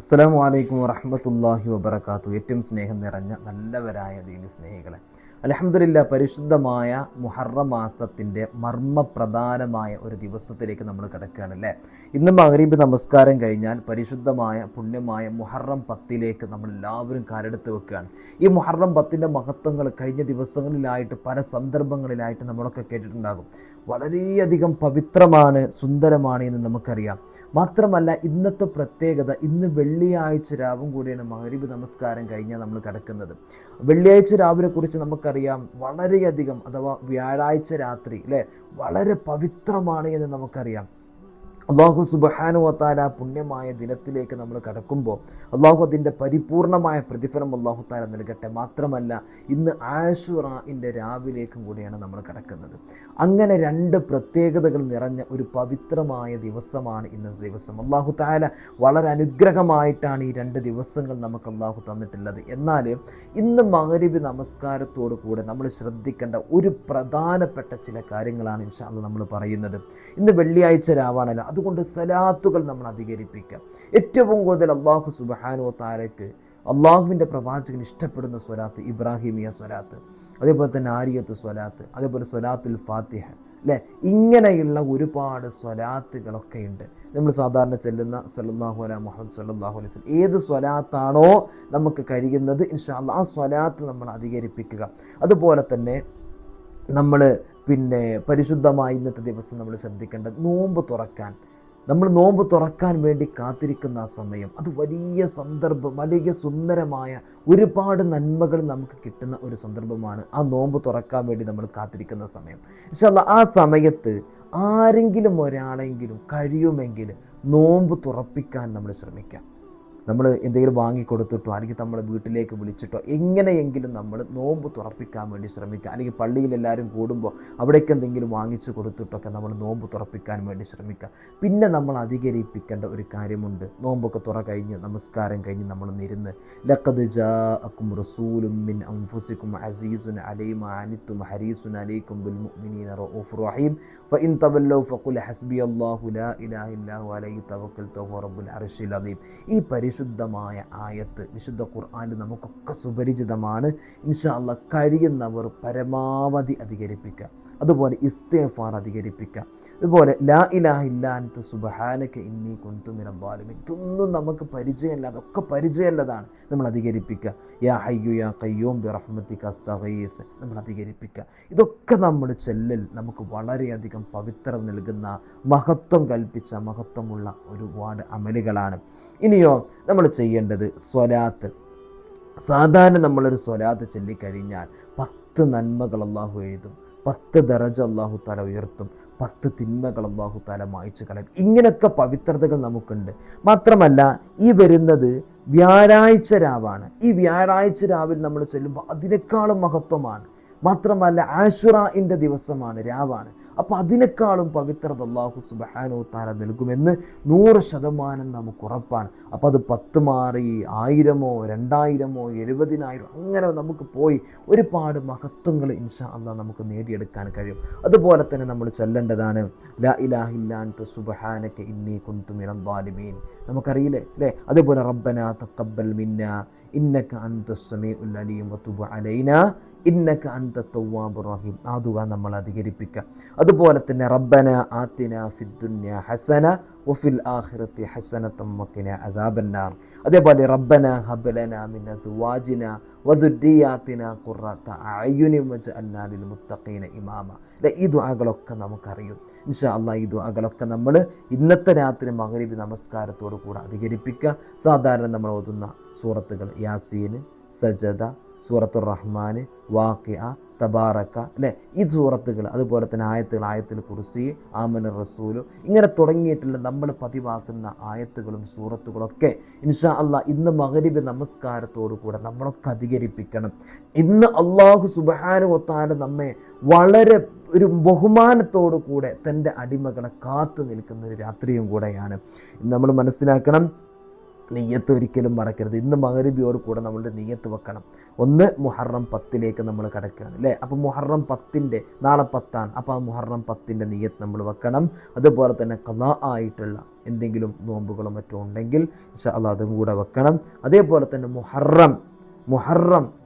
അസ്സലാമു അലൈക്കും വറഹ്മത്തുള്ളാഹി വബറകാതുഹു. ഏറ്റവും സ്നേഹം നിറഞ്ഞ നല്ലവരായ ദീനി സ്നേഹികളെ, അൽഹംദുലില്ലാ, പരിശുദ്ധമായ മുഹറം മാസത്തിൻ്റെ മർമ്മപ്രധാനമായ ഒരു ദിവസത്തിലേക്ക് നമ്മൾ കിടക്കുകയാണ് അല്ലേ. ഇന്ന് മഗ്‌രിബ് നമസ്കാരം കഴിഞ്ഞാൽ പരിശുദ്ധമായ പുണ്യമായ മുഹറം 10ലേക്ക് നമ്മൾ എല്ലാവരും കാലെടുത്ത് വെക്കുകയാണ്. ഈ മുഹറം 10ൻ്റെ മഹത്വങ്ങൾ കഴിഞ്ഞ ദിവസങ്ങളിലായിട്ട് പല സന്ദർഭങ്ങളിലായിട്ട് നമ്മളൊക്കെ കേട്ടിട്ടുണ്ടാകും. വളരെയധികം പവിത്രമാണ്, സുന്ദരമാണ് എന്ന് നമുക്കറിയാം. മാത്രമല്ല, ഇന്നത്തെ പ്രത്യേകത, ഇന്ന് വെള്ളിയാഴ്ച രാവും കൂടിയാണ് മഗ്‌രിബ് നമസ്കാരം കഴിഞ്ഞാൽ നമ്മൾ കിടക്കുന്നത്. വെള്ളിയാഴ്ച രാവിനെ കുറിച്ച് നമുക്കറിയാം, വളരെയധികം, അഥവാ വ്യാഴാഴ്ച രാത്രി അല്ലേ, വളരെ പവിത്രമാണ് എന്ന് നമുക്കറിയാം. അള്ളാഹു സുബ്ഹാനഹു വ തആല പുണ്യമായ ദിനത്തിലേക്ക് നമ്മൾ കടക്കുമ്പോൾ അള്ളാഹു അതിൻ്റെ പരിപൂർണമായ പ്രതിഫലം അള്ളാഹു തആല നൽകട്ടെ. മാത്രമല്ല, ഇന്ന് ആശുറാഇൻ്റെ രാവിലേക്കും കൂടിയാണ് നമ്മൾ കടക്കുന്നത്. അങ്ങനെ രണ്ട് പ്രത്യേകതകൾ നിറഞ്ഞ ഒരു പവിത്രമായ ദിവസമാണ് ഇന്നത്തെ ദിവസം. അള്ളാഹു തആല വളരെ അനുഗ്രഹമായിട്ടാണ് ഈ രണ്ട് ദിവസങ്ങൾ നമുക്ക് അള്ളാഹു തന്നിട്ടുള്ളത്. എന്നാൽ ഇന്ന് മഗ്‌രിബ് നമസ്കാരത്തോടു കൂടെ നമ്മൾ ശ്രദ്ധിക്കേണ്ട ഒരു പ്രധാനപ്പെട്ട ചില കാര്യങ്ങളാണ് ഇൻഷാ അല്ലാഹ് നമ്മൾ പറയുന്നത്. ഇന്ന് വെള്ളിയാഴ്ച രാവാണല്ലോ, അതുകൊണ്ട് സലാത്തുകൾ നമ്മൾ അധികരിപ്പിക്കുക. ഏറ്റവും കൂടുതൽ അള്ളാഹു സുബ്ഹാനഹു വ തആലയ്ക്ക്, അള്ളാഹുവിൻ്റെ പ്രവാചകൻ ഇഷ്ടപ്പെടുന്ന സ്വലാത്ത് ഇബ്രാഹിമിയ സ്വലാത്ത്, അതേപോലെ തന്നെ ആരിയത്ത് സ്വലാത്ത്, അതേപോലെ സ്വലാത്തുൽ ഫാത്തിഹ അല്ലേ, ഇങ്ങനെയുള്ള ഒരുപാട് സ്വലാത്തുകളൊക്കെ ഉണ്ട്. നമ്മൾ സാധാരണ ചെല്ലുന്ന സല്ലല്ലാഹു അലൈഹി മുഹമ്മദ് സല്ലല്ലാഹു അലൈഹി വസല്ലം ഏത് സ്വലാത്താണോ നമുക്ക് കഴിയുന്നത്, ഇൻഷാ അല്ലാഹ് ആ സ്വലാത്ത് നമ്മൾ അധികരിപ്പിക്കുക. അതുപോലെ തന്നെ നമ്മൾ പരിശുദ്ധമായി ഇന്നത്തെ ദിവസം നമ്മൾ ശ്രദ്ധിക്കേണ്ടത്, നോമ്പ് തുറക്കാൻ വേണ്ടി കാത്തിരിക്കുന്ന ആ സമയം, അത് വലിയ സന്ദർഭം, വലിയ സുന്ദരമായ ഒരുപാട് നന്മകൾ നമുക്ക് കിട്ടുന്ന ഒരു സന്ദർഭമാണ് ആ നോമ്പ് തുറക്കാൻ വേണ്ടി നമ്മൾ കാത്തിരിക്കുന്ന സമയം. ഇൻഷാ അല്ലാഹ് ആ സമയത്ത് ആരെങ്കിലും ഒരാളെങ്കിലും കഴിയുമെങ്കിൽ നോമ്പ് തുറപ്പിക്കാൻ നമ്മൾ ശ്രമിക്കാം. നമ്മൾ എന്തെങ്കിലും വാങ്ങിക്കൊടുത്തിട്ടോ അല്ലെങ്കിൽ നമ്മളെ വീട്ടിലേക്ക് വിളിച്ചിട്ടോ എങ്ങനെയെങ്കിലും നമ്മൾ നോമ്പ് തുറപ്പിക്കാൻ വേണ്ടി ശ്രമിക്കുക. അല്ലെങ്കിൽ പള്ളിയിൽ എല്ലാവരും കൂടുമ്പോൾ അവിടേക്ക് എന്തെങ്കിലും വാങ്ങിച്ചു കൊടുത്തിട്ടൊക്കെ നമ്മൾ നോമ്പ് തുറപ്പിക്കാൻ വേണ്ടി ശ്രമിക്കുക. പിന്നെ നമ്മൾ അധികരിപ്പിക്കേണ്ട ഒരു കാര്യമുണ്ട്. നോമ്പൊക്കെ തുറ കഴിഞ്ഞ് നമസ്കാരം കഴിഞ്ഞ് നമ്മളൊന്നിരുന്ന്, ലഖദ് ജാഅക്കും റസൂലും മിൻ അൻഫുസിക്കും അസീസുൻ അലൈഹി മാ അനിത്തും ഹരീസുൻ അലൈക്കും ബിൽ മുഅ്മിനീന റഊഫുർ റഹീം ഫഇൻ തവല്ലൗ ഫഖുൽ ഹസ്ബിയല്ലാഹു ലാ ഇലാഹ ഇല്ലാ ഹു അലൈഹി തവക്കൽതു വഹുവ റബ്ബുൽ അർശിൽ അദീം. ഈ പരിശുദ്ധമായ ആയത്ത് വിശുദ്ധ ഖുർആനിൽ നമുക്കൊക്കെ സുപരിചിതമാണ്. ഇൻഷാ അല്ലാഹ് കഴിയുന്നവർ പരമാവധി അധികരിപ്പിക്കുക. അതുപോലെ ഇസ്തിഗ്ഫാർ അധികരിപ്പിക്കുക. അതുപോലെ ലാ ഇലാഹ ഇല്ലാ അൻത സുബ്ഹാനക ഇന്നി കുൻതു മിനൽ ളാലിമീൻ. ഇതൊന്നും നമുക്ക് പരിചയമില്ല, അതൊക്കെ പരിചയമുള്ളതാണ്. നമ്മൾ അധികരിപ്പിക്കുക. യാ ഹയ്യു യാ ഖയ്യൂം ബിറഹ്മതിക അസ്തഗീസ് നമ്മൾ അധികരിപ്പിക്കുക. ഇതൊക്കെ നമ്മൾ ചെല്ലൽ നമുക്ക് വളരെയധികം പവിത്രത നൽകുന്ന, മഹത്വം കൽപ്പിച്ച, മഹത്വമുള്ള ഒരുപാട് അമലുകളാണ്. ഇനിയോ നമ്മൾ ചെയ്യേണ്ടത് സ്വലാത്ത്. സാധാരണ നമ്മളൊരു സ്വലാത്ത് ചൊല്ലിക്കഴിഞ്ഞാൽ 10 നന്മകൾ അള്ളാഹു എഴുതും, 10 ദറജ അള്ളാഹു തആല ഉയർത്തും, 10 തിന്മകൾ അള്ളാഹു തആല മായ്ച്ചു കളയും. ഇങ്ങനെയൊക്കെ പവിത്രതകൾ നമുക്കുണ്ട്. മാത്രമല്ല, ഈ വരുന്നത് വ്യാഴാഴ്ച രാവാണ്. ഈ വ്യാഴാഴ്ച രാവിൽ നമ്മൾ ചൊല്ലുമ്പോൾ അതിനേക്കാളും മഹത്വമാണ്. മാത്രമല്ല, ആശുറാഇൻ്റെ ദിവസമാണ്, രാവാണ്. അപ്പോൾ അതിനേക്കാളും പവിത്രത അല്ലാഹു സുബ്ഹാനഹു വ തആല നൽകുമെന്ന് 100% നമുക്ക് ഉറപ്പാണ്. അപ്പോൾ അത് 10 മാറി 1000മോ 2000മോ 70,000 അങ്ങനെ നമുക്ക് പോയി ഒരുപാട് മഹത്വങ്ങൾ ഇൻഷാ അല്ലാഹ് നമുക്ക് നേടിയെടുക്കാൻ കഴിയും. അതുപോലെ തന്നെ നമ്മൾ ചൊല്ലേണ്ടതാണ് ലാ ഇലാഹ ഇല്ലാ അൻത സുബ്ഹാനക ഇന്നി കുൻതു മിനൽ ളാലിമീൻ. നമുക്കറിയില്ലേ അല്ലേ. അതുപോലെ റബ്ബനാ തഖബ്ബൽ മിന്നാ ഇന്നക അൻതസ് സമീഉൽ അലീം വതുബ് അലൈനാ ഇന്നക അൻത തവ്വാബുർ റഹീം. ആ ദുആ നമ്മൾ അധികരിപ്പിക്കുക. അതുപോലെ തന്നെ റബ്ബന ആതിനാ ഫിദ്ദുനിയ ഹസന വഫിൽ ആഖിറതി ഹസനതൻ വഖിനാ അദാബന്നാർ. അതേപോലെ റബ്ബന ഹബ് ലനാ മിൻ അസ്വാജിനാ വദുരിയാതിനാ ഖുർറത അഅ്യുനി വജഅൽനാ ലിൽ മുത്തഖീന ഇമാമ. ഈ ദുആകളൊക്കെ നമുക്കറിയും. ഇൻഷാ അല്ലാഹ് ഈ ദുആകളൊക്കെ നമ്മൾ ഇന്നത്തെ രാത്രി മഗ്‌രിബ് നമസ്കാരത്തോടു കൂടെ അധികരിപ്പിക്കുക. സാധാരണ നമ്മൾ ഓതുന്ന സൂറത്തുകൾ യാസീൻ, സജദ, സൂറത്തുർ റഹ്മാൻ, വാഖിഅ, തബാറക അല്ലേ, ഈ സൂറത്തുകൾ, അതുപോലെ തന്നെ ആയത്തുൽ കുർസി, ആമന റസൂലു, ഇങ്ങനെ തുടങ്ങിയിട്ടുള്ള നമ്മൾ പതിവാക്കുന്ന ആയത്തുകളും സൂറത്തുകളൊക്കെ ഇൻഷാ അല്ലാഹ് ഇന്ന് മഗ്‌രിബ് നമസ്കാരത്തോടു കൂടെ നമ്മളൊക്കെ അധികരിപ്പിക്കണം. ഇന്ന് അല്ലാഹു സുബ്ഹാനഹു വ തആല നമ്മെ വളരെ ഒരു ബഹുമാനത്തോടു കൂടെ തൻ്റെ അടിമകളെ കാത്തു നിൽക്കുന്ന ഒരു രാത്രിയും കൂടെയാണ്. നമ്മൾ മനസ്സിലാക്കണം, നെയ്യത്ത് ഒരിക്കലും മറക്കരുത്. ഇന്ന് മഗ്‌രിബിയോട് കൂടെ നമ്മളുടെ നെയ്യത്ത് വെക്കണം. ഒന്ന് മുഹറം 10ലേക്ക് നമ്മൾ കടക്കുകയാണ് അല്ലേ. അപ്പോൾ മുഹറം 10ൻ്റെ നാളെ 10ആണ്. അപ്പോൾ ആ മുഹറം 10ൻ്റെ നെയ്യത്ത് നമ്മൾ വെക്കണം. അതുപോലെ തന്നെ ഖളാ ആയിട്ടുള്ള എന്തെങ്കിലും നോമ്പുകളോ മറ്റോ ഉണ്ടെങ്കിൽ ഇൻഷാ അല്ലാഹ് അതും കൂടെ വെക്കണം. അതേപോലെ തന്നെ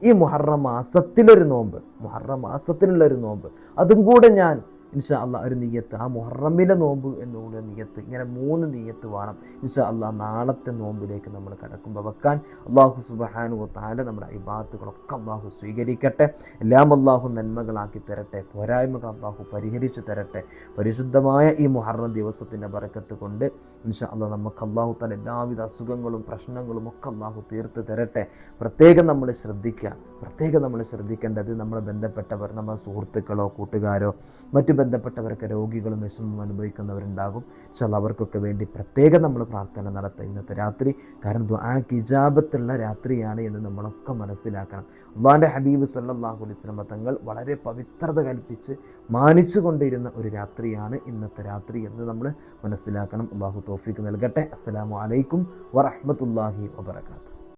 ഈ മുഹറം മാസത്തിലൊരു നോമ്പ്, മുഹറം മാസത്തിലുള്ളൊരു നോമ്പ് അതും കൂടെ ഞാൻ ഇൻഷാ അല്ലാഹ് ഒരു നിയ്യത്ത്, ആ മുഹറമിലെ നോമ്പ് എന്നുള്ള നിയ്യത്ത്, ഇങ്ങനെ 3 നിയ്യത്ത് വേണം ഇൻഷാ അല്ലാഹ് നാളത്തെ നോമ്പിലേക്ക് നമ്മൾ കടക്കുമ്പോൾ വെക്കാൻ. അല്ലാഹു സുബ്ഹാനഹു വ തആല നമ്മുടെ ഇബാദത്തുകളൊക്കെ അല്ലാഹു സ്വീകരിക്കട്ടെ. എല്ലാം അല്ലാഹു നന്മകളാക്കി തരട്ടെ. പോരായ്മകൾ അല്ലാഹു പരിഹരിച്ചു തരട്ടെ. പരിശുദ്ധമായ ഈ മുഹറം ദിവസത്തിൻ്റെ ബറക്കത്ത് കൊണ്ട് ഇൻഷാ അല്ലാഹ് നമുക്ക് അല്ലാഹു തആല എല്ലാവിധ അസുഖങ്ങളും പ്രശ്നങ്ങളും ഒക്കെ അല്ലാഹു തീർത്ത് തരട്ടെ. പ്രത്യേകം നമ്മൾ ശ്രദ്ധിക്കേണ്ടത് നമ്മളെ ബന്ധപ്പെട്ടവർ, നമ്മുടെ സുഹൃത്തുക്കളോ കൂട്ടുകാരോ മറ്റു ബന്ധപ്പെട്ടവരൊക്കെ രോഗികളും വിഷമം അനുഭവിക്കുന്നവരുണ്ടാകും. ഇൻഷാ അല്ലാഹ് അവർക്കൊക്കെ വേണ്ടി പ്രത്യേകം നമ്മൾ പ്രാർത്ഥന നടത്തുക ഇന്നത്തെ രാത്രി. കാരണം ദുആക്ക് ഇജാബത്തുള്ള രാത്രിയാണ് എന്ന് നമ്മളൊക്കെ മനസ്സിലാക്കണം. അല്ലാഹുവിൻ്റെ ഹബീബ് സല്ലല്ലാഹു അലൈഹി വസല്ലം തങ്ങൾ വളരെ പവിത്രത കൽപ്പിച്ച് മാനിച്ചു കൊണ്ടിരുന്ന ഒരു രാത്രിയാണ് ഇന്നത്തെ രാത്രി എന്ന് നമ്മൾ മനസ്സിലാക്കണം. അല്ലാഹു തൗഫീഖ് നൽകട്ടെ. അസ്സലാമു അലൈക്കും വറഹ്മത്തുള്ളാഹി വബറകാതുഹു.